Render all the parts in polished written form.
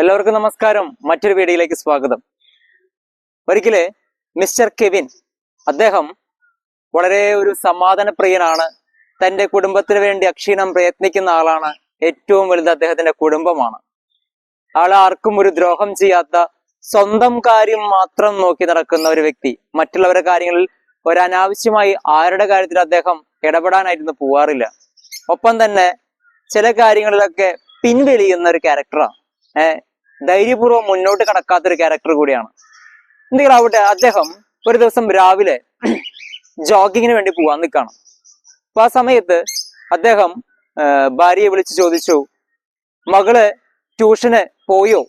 എല്ലാവർക്കും നമസ്കാരം. മറ്റൊരു വീഡിയോയിലേക്ക് സ്വാഗതം. ഒരിക്കല് മിസ്റ്റർ കെവിൻ, അദ്ദേഹം വളരെ ഒരു സമാധാന പ്രിയനാണ്. തന്റെ കുടുംബത്തിന് വേണ്ടി അക്ഷീണം പ്രയത്നിക്കുന്ന ആളാണ്. ഏറ്റവും വലുത് അദ്ദേഹത്തിന്റെ കുടുംബമാണ്. ആൾ ആർക്കും ഒരു ദ്രോഹം ചെയ്യാത്ത, സ്വന്തം കാര്യം മാത്രം നോക്കി നടക്കുന്ന ഒരു വ്യക്തി. മറ്റുള്ളവരുടെ കാര്യങ്ങളിൽ ഒരനാവശ്യമായി ആരുടെ കാര്യത്തിൽ അദ്ദേഹം ഇടപെടാനായിരുന്നു പോവാറില്ല. ഒപ്പം തന്നെ ചില കാര്യങ്ങളിലൊക്കെ പിൻവലിയുന്ന ഒരു ക്യാരക്ടറാണ്. ധൈര്യപൂർവ്വം മുന്നോട്ട് കടക്കാത്തൊരു ക്യാരക്ടർ കൂടിയാണ്. എന്തെങ്കിലും ആവട്ടെ, അദ്ദേഹം ഒരു ദിവസം രാവിലെ ജോഗിങ്ങിന് വേണ്ടി പോവാൻ നിൽക്കണം. അപ്പൊ ആ സമയത്ത് അദ്ദേഹം ഭാര്യയെ വിളിച്ച് ചോദിച്ചു, മകള് ട്യൂഷന് പോയോ?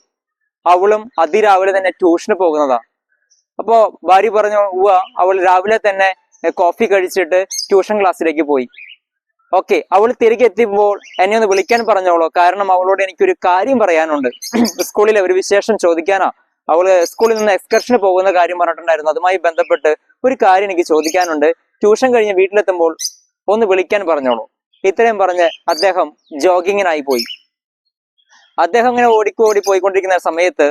അവളും അതിരാവിലെ തന്നെ ട്യൂഷന് പോകുന്നതാ. അപ്പോ ഭാര്യ പറഞ്ഞു, അവൾ രാവിലെ തന്നെ കോഫി കഴിച്ചിട്ട് ട്യൂഷൻ ക്ലാസ്സിലേക്ക് പോയി. ഓക്കെ, അവൾ തിരികെ എത്തിയപ്പോൾ എന്നെ ഒന്ന് വിളിക്കാൻ പറഞ്ഞോളൂ, കാരണം അവളോട് എനിക്കൊരു കാര്യം പറയാനുണ്ട്. സ്കൂളിലെ ഒരു വിശേഷം ചോദിക്കാനാ. അവള് സ്കൂളിൽ നിന്ന് എക്സ്കർഷന് പോകുന്ന കാര്യം പറഞ്ഞിട്ടുണ്ടായിരുന്നു. അതുമായി ബന്ധപ്പെട്ട് ഒരു കാര്യം എനിക്ക് ചോദിക്കാനുണ്ട്. ട്യൂഷൻ കഴിഞ്ഞ് വീട്ടിലെത്തുമ്പോൾ ഒന്ന് വിളിക്കാൻ പറഞ്ഞോളൂ. ഇത്രയും പറഞ്ഞ് അദ്ദേഹം ജോഗിങ്ങിനായി പോയി. അദ്ദേഹം ഇങ്ങനെ ഓടി പോയിക്കൊണ്ടിരിക്കുന്ന സമയത്ത്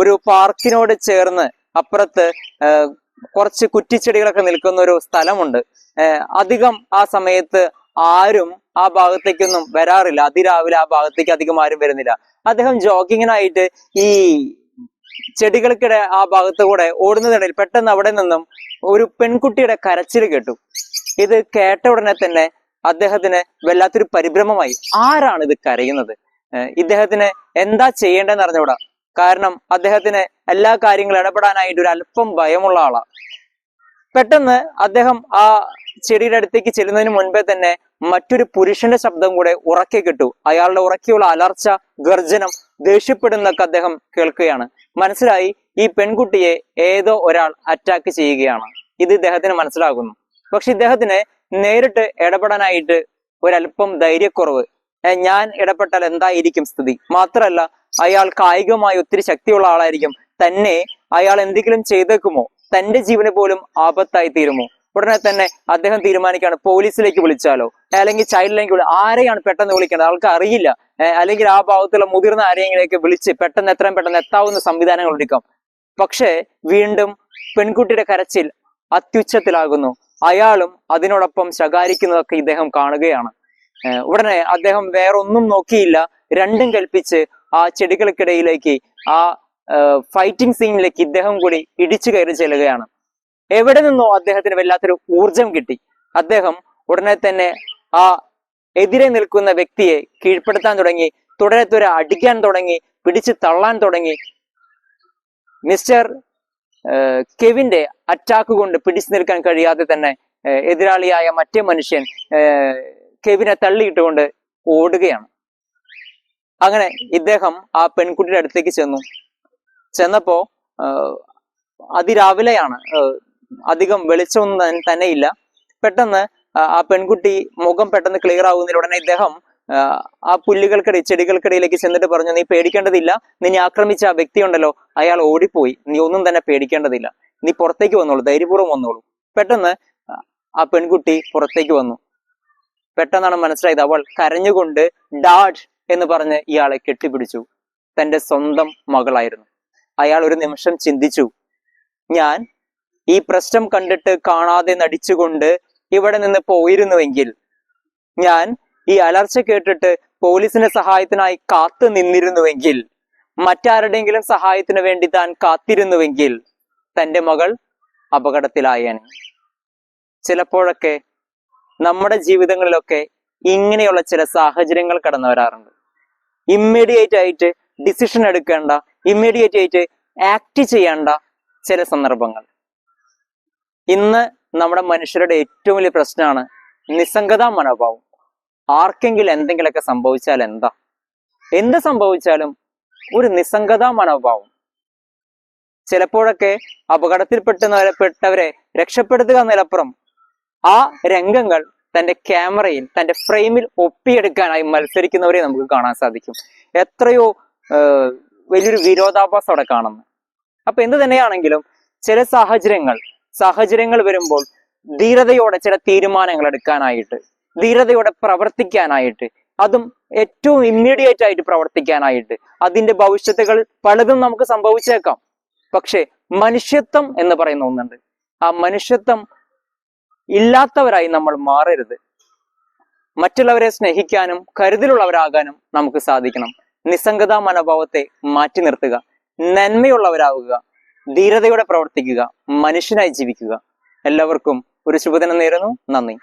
ഒരു പാർക്കിനോട് ചേർന്ന് അപ്പുറത്ത് കുറച്ച് കുറ്റിച്ചെടികളൊക്കെ നിൽക്കുന്ന ഒരു സ്ഥലമുണ്ട്. അധികം ആ സമയത്ത് ആരും ആ ഭാഗത്തേക്കൊന്നും വരാറില്ല. അതിരാവിലെ ആ ഭാഗത്തേക്ക് അധികം ആരും വരുന്നില്ല. അദ്ദേഹം ജോഗിങ്ങിനായിട്ട് ഈ ചെടികൾക്കിടെ ആ ഭാഗത്ത് കൂടെ ഓടുന്നതിനിടയിൽ പെട്ടെന്ന് അവിടെ നിന്നും ഒരു പെൺകുട്ടിയുടെ കരച്ചിൽ കേട്ടു. ഇത് കേട്ട ഉടനെ തന്നെ അദ്ദേഹത്തിന് വല്ലാത്തൊരു പരിഭ്രമമായി. ആരാണ് ഇത് കരയുന്നത്? ഇദ്ദേഹത്തിന് എന്താ ചെയ്യേണ്ടതെന്ന് അറിഞ്ഞുകൂടാ. കാരണം അദ്ദേഹത്തിന് എല്ലാ കാര്യങ്ങളും ഇടപെടാനായിട്ട് ഒരു അല്പം ഭയമുള്ള ആളാണ്. പെട്ടെന്ന് അദ്ദേഹം ആ ചെടിയുടെ അടുത്തേക്ക് ചെല്ലുന്നതിന് മുൻപേ തന്നെ മറ്റൊരു പുരുഷന്റെ ശബ്ദം കൂടെ ഉറക്കെ കിട്ടു. അയാളുടെ ഉറക്കെയുള്ള അലർച്ച, ഗർജനം, ദേഷ്യപ്പെടുന്നൊക്കെ അദ്ദേഹം കേൾക്കുകയാണ്. മനസ്സിലായി, ഈ പെൺകുട്ടിയെ ഏതോ ഒരാൾ അറ്റാക്ക് ചെയ്യുകയാണ്. ഇത് ഇദ്ദേഹത്തിന് മനസ്സിലാകുന്നു. പക്ഷെ ഇദ്ദേഹത്തിന് നേരിട്ട് ഇടപെടാനായിട്ട് ഒരല്പം ധൈര്യക്കുറവ്. ഞാൻ ഇടപെട്ടാൽ എന്തായിരിക്കും സ്ഥിതി? മാത്രമല്ല, അയാൾ കായികമായി ഒത്തിരി ശക്തിയുള്ള ആളായിരിക്കും. തന്നെ അയാൾ എന്തെങ്കിലും ചെയ്തേക്കുമോ? തന്റെ ജീവന് പോലും ആപത്തായി തീരുമോ? ഉടനെ തന്നെ അദ്ദേഹം തീരുമാനിക്കുകയാണ്, പോലീസിലേക്ക് വിളിച്ചാലോ, അല്ലെങ്കിൽ ചൈൽഡ് ലൈനിലേക്ക് ആരെയാണ് പെട്ടെന്ന് വിളിക്കേണ്ടത്? ആൾക്ക് അറിയില്ല. അല്ലെങ്കിൽ ആ ഭാഗത്തുള്ള മുതിർന്ന ആരെങ്കിലേക്ക് വിളിച്ച് പെട്ടെന്ന് എത്രയും പെട്ടെന്ന് എത്താവുന്ന സംവിധാനങ്ങൾ ഒരുക്കാം. പക്ഷേ വീണ്ടും പെൺകുട്ടിയുടെ കരച്ചിൽ അത്യുച്ചത്തിലാകുന്നു. അയാളും അതിനോടൊപ്പം ശകാരിക്കുന്നതൊക്കെ ഇദ്ദേഹം കാണുകയാണ്. ഉടനെ അദ്ദേഹം വേറൊന്നും നോക്കിയില്ല, രണ്ടും കൽപ്പിച്ച് ആ ചെടികൾക്കിടയിലേക്ക്, ആ ഫൈറ്റിംഗ് സീനിലേക്ക് ഇദ്ദേഹം കൂടി ഇടിച്ചു കയറി ചെല്ലുകയാണ്. എവിടെ നിന്നോ അദ്ദേഹത്തിന് വല്ലാത്തൊരു ഊർജം കിട്ടി. അദ്ദേഹം ഉടനെ തന്നെ ആ എതിരെ നിൽക്കുന്ന വ്യക്തിയെ കീഴ്പ്പെടുത്താൻ തുടങ്ങി. തുടരെ അടിക്കാൻ തുടങ്ങി, പിടിച്ച് തള്ളാൻ തുടങ്ങി. മിസ്റ്റർ കെവിന്റെ അറ്റാക്ക് കൊണ്ട് പിടിച്ചു നിൽക്കാൻ കഴിയാതെ തന്നെ എതിരാളിയായ മറ്റേ മനുഷ്യൻ കെവിനെ തള്ളിയിട്ടുകൊണ്ട് ഓടുകയാണ്. അങ്ങനെ ഇദ്ദേഹം ആ പെൺകുട്ടിയുടെ അടുത്തേക്ക് ചെന്നപ്പോ അതിരാവിലെയാണ്, അധികം വെളിച്ചമൊന്നും തന്നെ ഇല്ല. പെട്ടെന്ന് ആ പെൺകുട്ടി മുഖം പെട്ടെന്ന് ക്ലിയർ ആവുന്നതിൽ ഉടനെ ഇദ്ദേഹം ആ പുല്ലുകൾക്കിടയിൽ, ചെടികൾക്കിടയിലേക്ക് ചെന്നിട്ട് പറഞ്ഞു, നീ പേടിക്കേണ്ടതില്ല. നിന്നെ ആക്രമിച്ച ആ വ്യക്തി ഉണ്ടല്ലോ, അയാൾ ഓടിപ്പോയി. നീ ഒന്നും തന്നെ പേടിക്കേണ്ടതില്ല. നീ പുറത്തേക്ക് വന്നോളൂ, ധൈര്യപൂർവ്വം വന്നോളൂ. പെട്ടെന്ന് ആ പെൺകുട്ടി പുറത്തേക്ക് വന്നു. പെട്ടെന്നാണ് മനസ്സിലായത്, അവൾ കരഞ്ഞുകൊണ്ട് ഡാഡ് എന്ന് പറഞ്ഞ് ഇയാളെ കെട്ടിപ്പിടിച്ചു. തന്റെ സ്വന്തം മകളായിരുന്നു. അയാൾ ഒരു നിമിഷം ചിന്തിച്ചു, ഞാൻ ഈ പ്രശ്നം കണ്ടിട്ട് കാണാതെ നടിച്ചുകൊണ്ട് ഇവിടെ നിന്ന് പോയിരുന്നുവെങ്കിൽ, ഞാൻ ഈ അലർച്ച കേട്ടിട്ട് പോലീസിന്റെ സഹായത്തിനായി കാത്തു നിന്നിരുന്നുവെങ്കിൽ, മറ്റാരുടെയെങ്കിലും സഹായത്തിന് വേണ്ടി താൻ കാത്തിരുന്നുവെങ്കിൽ തന്റെ മകൾ അപകടത്തിലായേനെ. ചിലപ്പോഴൊക്കെ നമ്മുടെ ജീവിതങ്ങളിലൊക്കെ ഇങ്ങനെയുള്ള ചില സാഹചര്യങ്ങൾ കടന്നു വരാറുണ്ട്. ഇമ്മീഡിയറ്റ് ആയിട്ട് ഡിസിഷൻ എടുക്കേണ്ട, ഇമ്മീഡിയറ്റ് ആയിട്ട് ആക്ട് ചെയ്യേണ്ട ചില സന്ദർഭങ്ങൾ. ഇന്ന് നമ്മുടെ മനുഷ്യരുടെ ഏറ്റവും വലിയ പ്രശ്നമാണ് നിസ്സംഗതാ മനോഭാവം. ആർക്കെങ്കിലും എന്തെങ്കിലുമൊക്കെ സംഭവിച്ചാൽ എന്ത് സംഭവിച്ചാലും ഒരു നിസ്സംഗതാ മനോഭാവം. ചിലപ്പോഴൊക്കെ അപകടത്തിൽപ്പെട്ടവരെ രക്ഷപ്പെടുത്തുക എന്നതിലപ്പുറം ആ രംഗങ്ങൾ തന്റെ ക്യാമറയിൽ, തന്റെ ഫ്രെയിമിൽ ഒപ്പിയെടുക്കാനായി മത്സരിക്കുന്നവരെ നമുക്ക് കാണാൻ സാധിക്കും. എത്രയോ വലിയൊരു വിരോധാഭാസം അവിടെ കാണുന്നു. അപ്പൊ എന്ത് തന്നെയാണെങ്കിലും ചില സാഹചര്യങ്ങൾ വരുമ്പോൾ ധീരതയോടെ ചില തീരുമാനങ്ങൾ എടുക്കാനായിട്ട്, ധീരതയോടെ പ്രവർത്തിക്കാനായിട്ട്, അതും ഏറ്റവും ഇമ്മീഡിയറ്റ് ആയിട്ട് പ്രവർത്തിക്കാനായിട്ട്. അതിന്റെ ഭവിഷ്യത്തുകൾ പലതും നമുക്ക് സംഭവിച്ചേക്കാം. പക്ഷെ മനുഷ്യത്വം എന്ന് പറയുന്ന ഒന്നുണ്ട്. ആ മനുഷ്യത്വം ഇല്ലാത്തവരായി നമ്മൾ മാറരുത്. മറ്റുള്ളവരെ സ്നേഹിക്കാനും കരുതലുള്ളവരാകാനും നമുക്ക് സാധിക്കണം. നിസ്സംഗതാ മനോഭാവത്തെ മാറ്റി നിർത്തുക, നന്മയുള്ളവരാവുക, ധീരതയോടെ പ്രവർത്തിക്കുക, മനുഷ്യനായി ജീവിക്കുക. എല്ലാവർക്കും ഒരു ശുഭദിനം നേരുന്നു. നന്ദി.